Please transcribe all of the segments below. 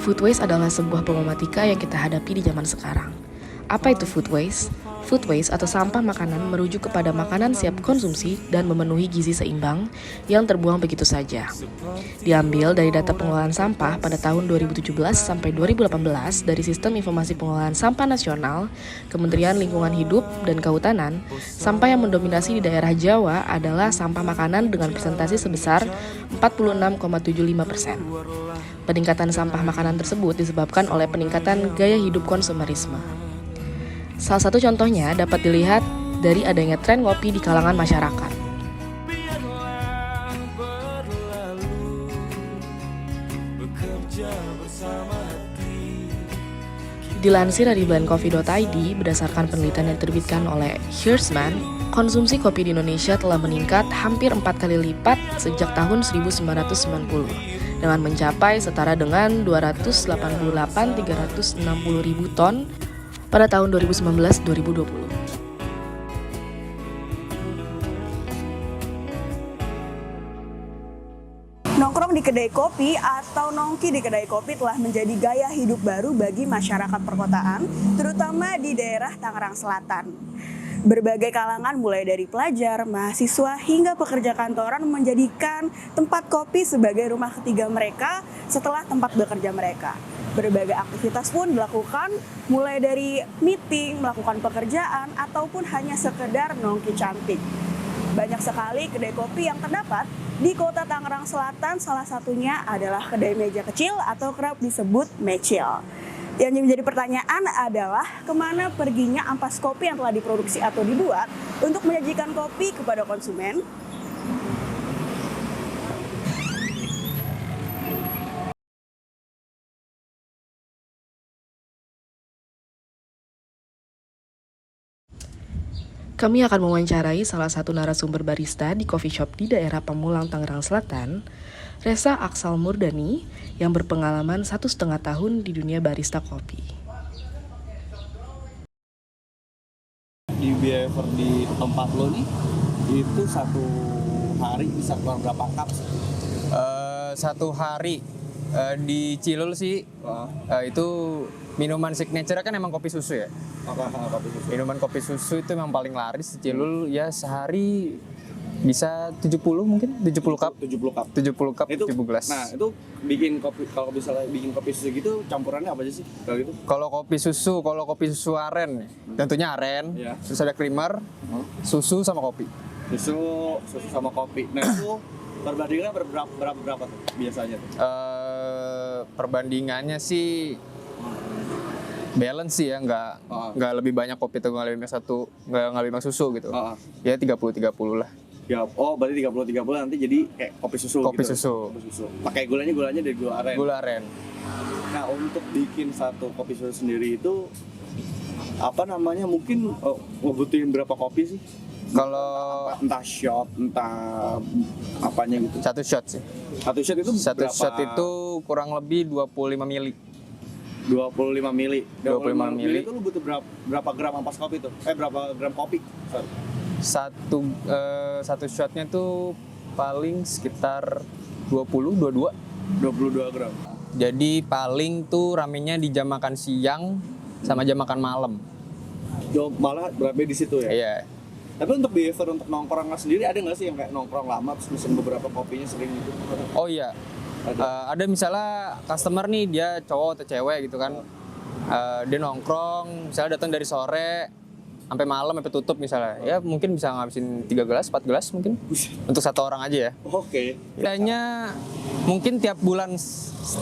Food waste adalah sebuah problematika yang kita hadapi di zaman sekarang. Apa itu food waste? Food waste atau sampah makanan merujuk kepada makanan siap konsumsi dan memenuhi gizi seimbang yang terbuang begitu saja. Diambil dari data pengelolaan sampah pada tahun 2017 sampai 2018 dari Sistem Informasi Pengelolaan Sampah Nasional, Kementerian Lingkungan Hidup dan Kehutanan, sampah yang mendominasi di daerah Jawa adalah sampah makanan dengan presentasi sebesar 46,75%. Peningkatan sampah makanan tersebut disebabkan oleh peningkatan gaya hidup konsumerisme. Salah satu contohnya dapat dilihat dari adanya tren ngopi di kalangan masyarakat. Dilansir dari blendcoffee.id, berdasarkan penelitian yang diterbitkan oleh Hersman, konsumsi kopi di Indonesia telah meningkat hampir 4 kali lipat sejak tahun 1990, dengan mencapai setara dengan 288.360.000 ton pada tahun 2019-2020. Nongkrong di kedai kopi atau nongki di kedai kopi telah menjadi gaya hidup baru bagi masyarakat perkotaan, terutama di daerah Tangerang Selatan. Berbagai kalangan mulai dari pelajar, mahasiswa, hingga pekerja kantoran menjadikan tempat kopi sebagai rumah ketiga mereka setelah tempat bekerja mereka. Berbagai aktivitas pun dilakukan, mulai dari meeting, melakukan pekerjaan, ataupun hanya sekedar nongki cantik. Banyak sekali kedai kopi yang terdapat di kota Tangerang Selatan, salah satunya adalah kedai meja kecil atau kerap disebut mecil. Yang menjadi pertanyaan adalah kemana perginya ampas kopi yang telah diproduksi atau dibuat untuk menyajikan kopi kepada konsumen? Kami akan mewawancarai salah satu narasumber barista di coffee shop di daerah Pamulang, Tangerang Selatan, Reza Aksal Murdani, yang berpengalaman 1,5 tahun di dunia barista kopi. Di behavior di tempat lo nih, itu satu hari bisa keluar berapa cup? Satu hari di Cilul sih, itu minuman signature kan emang kopi susu ya. Kopi susu. Minuman kopi susu itu memang paling laris di Cilul, ya sehari bisa 70 mungkin, 70 cup. 70 cup. 70 cup, Itu, 70 gelas. Nah, itu bikin kopi, kalau misalnya bikin kopi susu gitu, campurannya apa aja sih? Kalau gitu? Kalau kopi susu aren, tentunya aren, Iya. terus ada creamer, susu sama kopi. Susu sama kopi. Nah, itu perbandingannya berapa tuh biasanya tuh? Perbandingannya sih balance sih ya, nggak lebih banyak kopi atau nggak lebih banyak nggak lebih banyak susu gitu. Ya 30-30 lah. Ya, berarti 30-30 nanti jadi kayak kopi susu Kopi gitu. susu. Kopi susu. Pakai gulanya dari gula aren. Gula aren. Nah, untuk bikin satu kopi susu sendiri itu apa namanya, mungkin ngebutuhin berapa kopi sih? Kalau Entah shot, entah apanya gitu. satu shot sih. Satu shot itu Satu berapa? shot itu kurang lebih 25 mili. 25 mili. 25 mili. Itu lu butuh berapa gram ampas kopi tuh? Berapa gram kopi? Sorry. Satu shotnya tuh paling sekitar 22. 22 gram. Jadi paling tuh ramenya di jam makan siang sama jam makan malam. Malah berapa di situ ya? Iya. Tapi untuk behavior untuk nongkrong sendiri ada nggak sih yang kayak nongkrong lama terus mesen beberapa kopinya sering gitu? Oh iya. Ada misalnya customer nih, dia cowok atau cewek gitu kan. Dia nongkrong, misalnya datang dari sore sampai malam sampai tutup misalnya. Ya mungkin bisa ngabisin 3 gelas, 4 gelas mungkin. Untuk satu orang aja ya. Oke. Kayaknya mungkin tiap bulan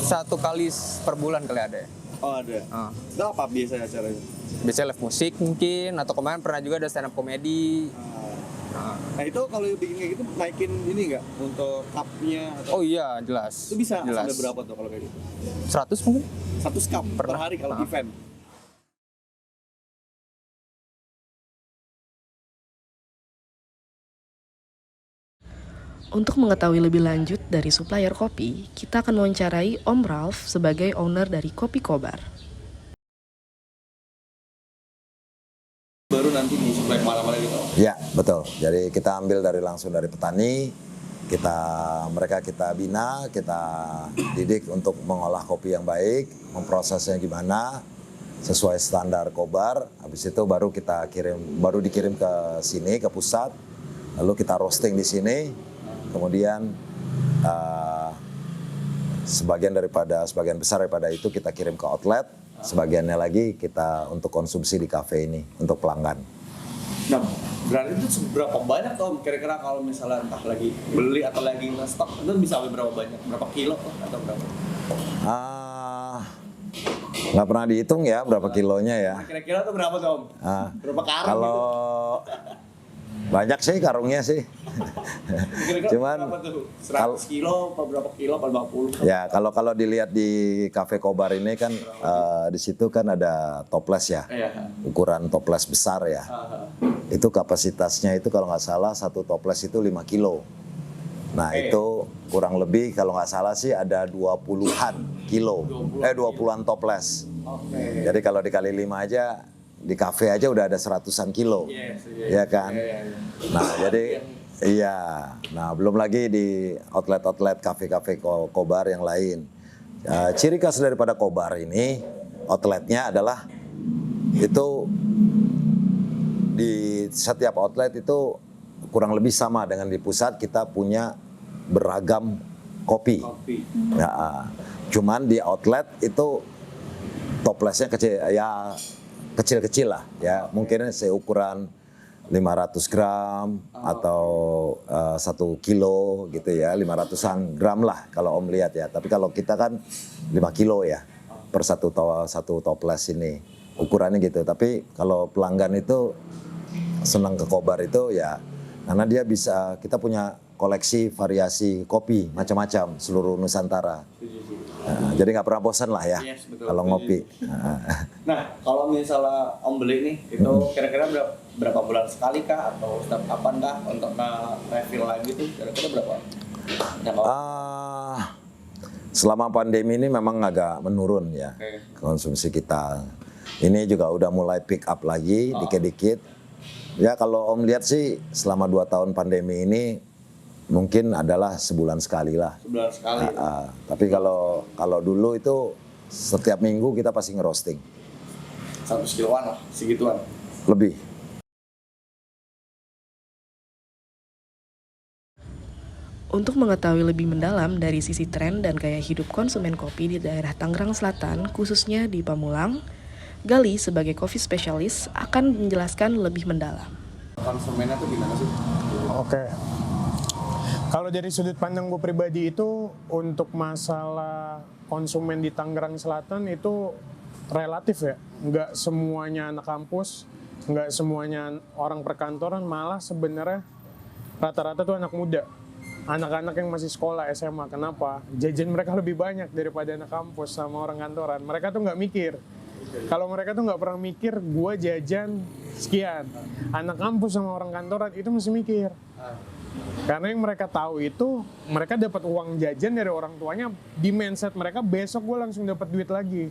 satu kali per bulan kali ada ya. Oh, ada. Itu apa biasanya acaranya? Biasanya live musik mungkin, atau kemarin pernah juga ada stand up komedi. Nah, itu kalau bikin kayak gitu naikin ini nggak untuk cupnya atau Oh iya, jelas. itu bisa jelas. sampai berapa tuh kalau kayak gitu? 100 mungkin? 100 cup per Pernah. hari kalau event. Untuk mengetahui lebih lanjut dari supplier kopi, kita akan mewawancarai Om Ralph sebagai owner dari Kopi Kobar. Baru nanti disuplai kemana-mana gitu. Ya, betul. Jadi kita ambil langsung dari petani, Mereka kita bina, kita didik untuk mengolah kopi yang baik, memprosesnya gimana sesuai standar Kobar. Habis itu baru dikirim ke sini, ke pusat. Lalu kita roasting di sini. Kemudian sebagian besar daripada itu kita kirim ke outlet. Sebagiannya lagi kita untuk konsumsi di kafe ini untuk pelanggan. Nah, berarti itu seberapa banyak Om? Kira-kira kalau misalnya entah lagi beli atau lagi nge-stok, itu bisa sampai berapa banyak? Berapa kilo atau berapa? Nggak pernah dihitung ya berapa kilonya ya. Kira-kira tuh berapa tuh Om? Berapa karung Kalau gitu? banyak sih karungnya sih. Kira-kira Cuman berapa tuh? 100 kilo, apa berapa kilo, apa 50? ya kalau dilihat di Cafe Kobar ini kan di situ kan ada toples ya. Iya. Ukuran toples besar ya. Itu kapasitasnya itu kalau nggak salah satu toples itu 5 kilo. Nah itu kurang lebih kalau nggak salah sih ada 20-an kilo. 20-an toples. Oke. Jadi kalau dikali 5 aja di kafe aja udah ada 100-an kilo. Ya kan? Nah jadi iya. Nah belum lagi di outlet-outlet kafe-kafe Kobar yang lain. Ciri khas daripada Kobar ini outletnya adalah itu di setiap outlet itu kurang lebih sama dengan di pusat, kita punya beragam kopi. Ya, cuman di outlet itu toplesnya kecil lah ya, mungkin seukuran 500 gram atau 1 kilo gitu ya, 500-an gram lah kalau Om lihat ya. Tapi kalau kita kan 5 kilo ya per satu toples ini ukurannya gitu. Tapi kalau pelanggan itu senang ke Kobar itu ya karena dia bisa, kita punya koleksi variasi kopi macam-macam seluruh Nusantara. Jadi nggak pernah bosan lah ya kalau ngopi. Nah kalau misalnya Om beli nih itu kira-kira berapa bulan sekali kah atau setiap kapan kah untuk refill lagi tuh kira-kira berapa? Selama pandemi ini memang agak menurun ya konsumsi kita. Ini juga udah mulai pick up lagi dikit-dikit. Ya kalau Om lihat sih selama 2 tahun pandemi ini mungkin adalah sebulan sekali lah. Sebulan sekali. Tapi kalau dulu itu setiap minggu kita pasti ngerosting. 100 kiloan lah, segituan. Lebih. Untuk mengetahui lebih mendalam dari sisi tren dan gaya hidup konsumen kopi di daerah Tangerang Selatan, khususnya di Pamulang, Gali sebagai coffee specialist akan menjelaskan lebih mendalam. Konsumennya tuh gimana sih? Oke. Kalau dari sudut pandang gue pribadi itu untuk masalah konsumen di Tangerang Selatan itu relatif ya. Nggak semuanya anak kampus, nggak semuanya orang perkantoran, malah sebenarnya rata-rata tuh anak muda. Anak-anak yang masih sekolah SMA. Kenapa? Jajan mereka lebih banyak daripada anak kampus sama orang kantoran. Mereka tuh nggak mikir. Kalau mereka tuh nggak pernah mikir, gue jajan sekian. Anak kampus sama orang kantoran itu mesti mikir. Karena yang mereka tahu itu, mereka dapat uang jajan dari orang tuanya, di mindset mereka besok gue langsung dapat duit lagi.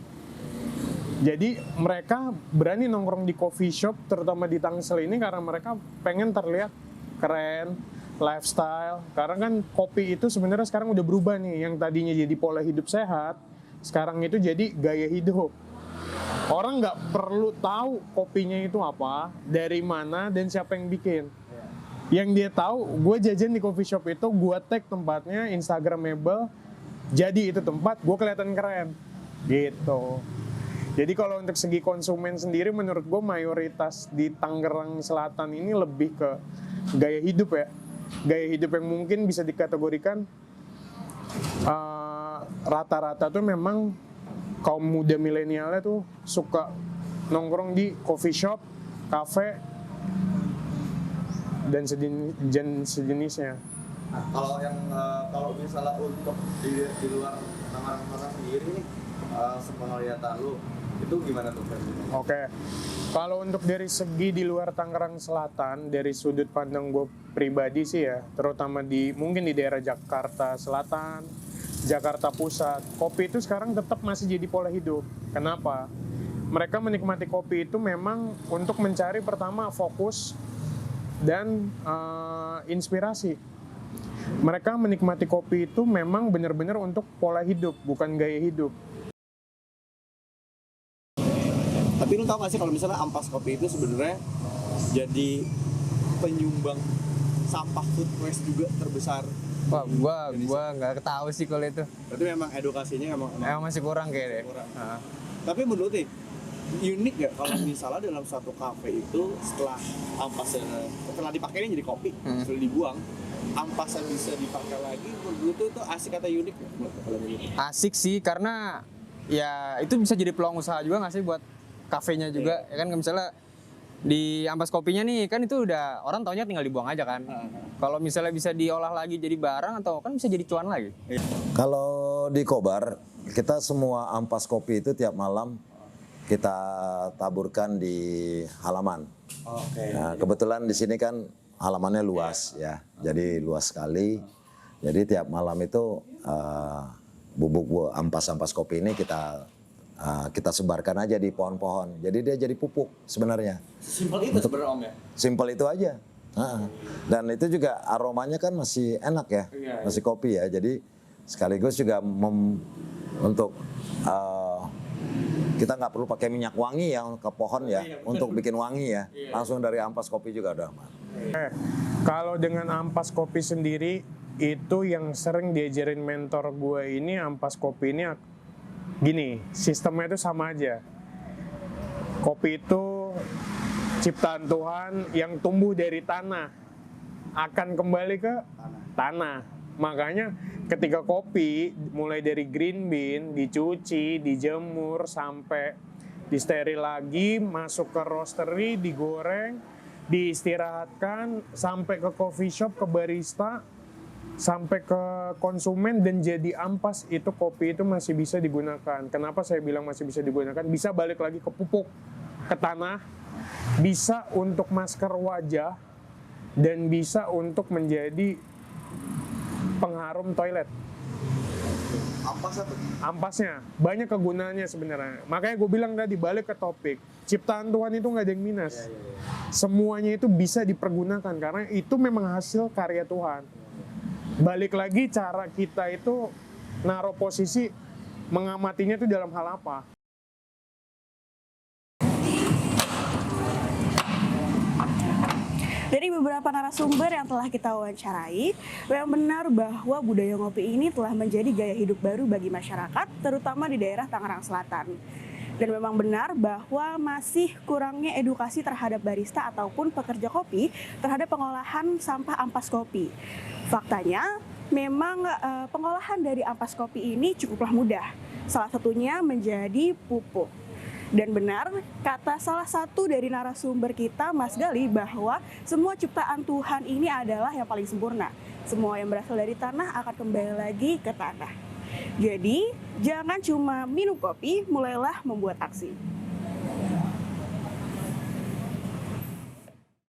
Jadi mereka berani nongkrong di coffee shop, terutama di Tangsel ini karena mereka pengen terlihat keren, lifestyle. Karena kan kopi itu sebenarnya sekarang udah berubah nih, yang tadinya jadi pola hidup sehat, sekarang itu jadi gaya hidup. Orang nggak perlu tahu kopinya itu apa, dari mana, dan siapa yang bikin. Yang dia tahu, gue jajan di coffee shop itu, gue tag tempatnya, Instagramable, jadi itu tempat, gue kelihatan keren. Gitu. Jadi kalau untuk segi konsumen sendiri, menurut gue mayoritas di Tangerang Selatan ini lebih ke gaya hidup ya. Gaya hidup yang mungkin bisa dikategorikan rata-rata tuh memang kaum muda milenialnya tuh suka nongkrong di coffee shop, kafe, dan sejenisnya. Nah, kalau misalnya untuk di luar Tangerang sendiri nih, sepenglihatan lu itu gimana tuh? Oke. Kalau untuk dari segi di luar Tangerang Selatan, dari sudut pandang gue pribadi sih ya, terutama mungkin di daerah Jakarta Selatan, Jakarta Pusat, kopi itu sekarang tetap masih jadi pola hidup. Kenapa? Mereka menikmati kopi itu memang untuk mencari pertama fokus dan inspirasi. mereka menikmati kopi itu memang benar-benar untuk pola hidup, bukan gaya hidup. Tapi lu tau gak sih kalau misalnya ampas kopi itu sebenarnya jadi penyumbang sampah food waste juga terbesar. Wah, gua nggak tahu sih kalau itu. Berarti memang edukasinya Emang masih kurang kayak deh. kurang. Tapi menurut nih, unik gak kalau misalnya dalam satu kafe itu setelah setelah dipakai ini jadi kopi, setelah dibuang, ampasnya bisa dipakai lagi, menurut itu asik atau unik gak? Kalau begitu? Asik sih, karena ya itu bisa jadi peluang usaha juga nggak sih buat kafenya juga, ya kan misalnya di ampas kopinya nih kan itu udah orang taunya tinggal dibuang aja kan. Kalau misalnya bisa diolah lagi jadi barang atau kan bisa jadi cuan lagi. Kalau di Kobar, kita semua ampas kopi itu tiap malam kita taburkan di halaman. Nah, kebetulan di sini kan halamannya luas ya, jadi luas sekali. Jadi tiap malam itu bubuk ampas-ampas kopi ini kita sebarkan aja di pohon-pohon. Jadi dia jadi pupuk sebenarnya. Simpel itu sebenarnya Om ya? Simpel itu aja. Dan itu juga aromanya kan masih enak ya, masih kopi ya. Jadi sekaligus juga untuk kita nggak perlu pakai minyak wangi ya ke pohon ya, untuk bikin wangi ya. Langsung dari ampas kopi juga udah aman. Kalau dengan ampas kopi sendiri, itu yang sering diajarin mentor gue ini, ampas kopi ini gini, sistemnya itu sama aja. Kopi itu ciptaan Tuhan yang tumbuh dari tanah, akan kembali ke tanah. Makanya ketika kopi mulai dari green bean, dicuci, dijemur, sampai disteril lagi, masuk ke roastery, digoreng, diistirahatkan, sampai ke coffee shop, ke barista, sampai ke konsumen dan jadi ampas, itu kopi itu masih bisa digunakan. Kenapa saya bilang masih bisa digunakan? Bisa balik lagi ke pupuk, ke tanah, bisa untuk masker wajah, dan bisa untuk menjadi pengharum toilet. Ampas apa? Ampasnya banyak kegunaannya sebenarnya. Makanya gue bilang tadi, balik ke topik, ciptaan Tuhan itu nggak ada yang minus. Semuanya itu bisa dipergunakan karena itu memang hasil karya Tuhan. Balik lagi cara kita itu naruh posisi mengamatinya itu dalam hal apa. Dari beberapa narasumber yang telah kita wawancarai, memang benar bahwa budaya ngopi ini telah menjadi gaya hidup baru bagi masyarakat, terutama di daerah Tangerang Selatan. Dan memang benar bahwa masih kurangnya edukasi terhadap barista ataupun pekerja kopi terhadap pengolahan sampah ampas kopi. Faktanya, memang pengolahan dari ampas kopi ini cukuplah mudah. Salah satunya menjadi pupuk. Dan benar, kata salah satu dari narasumber kita, Mas Gali, bahwa semua ciptaan Tuhan ini adalah yang paling sempurna. Semua yang berasal dari tanah akan kembali lagi ke tanah. Jadi, jangan cuma minum kopi, mulailah membuat aksi.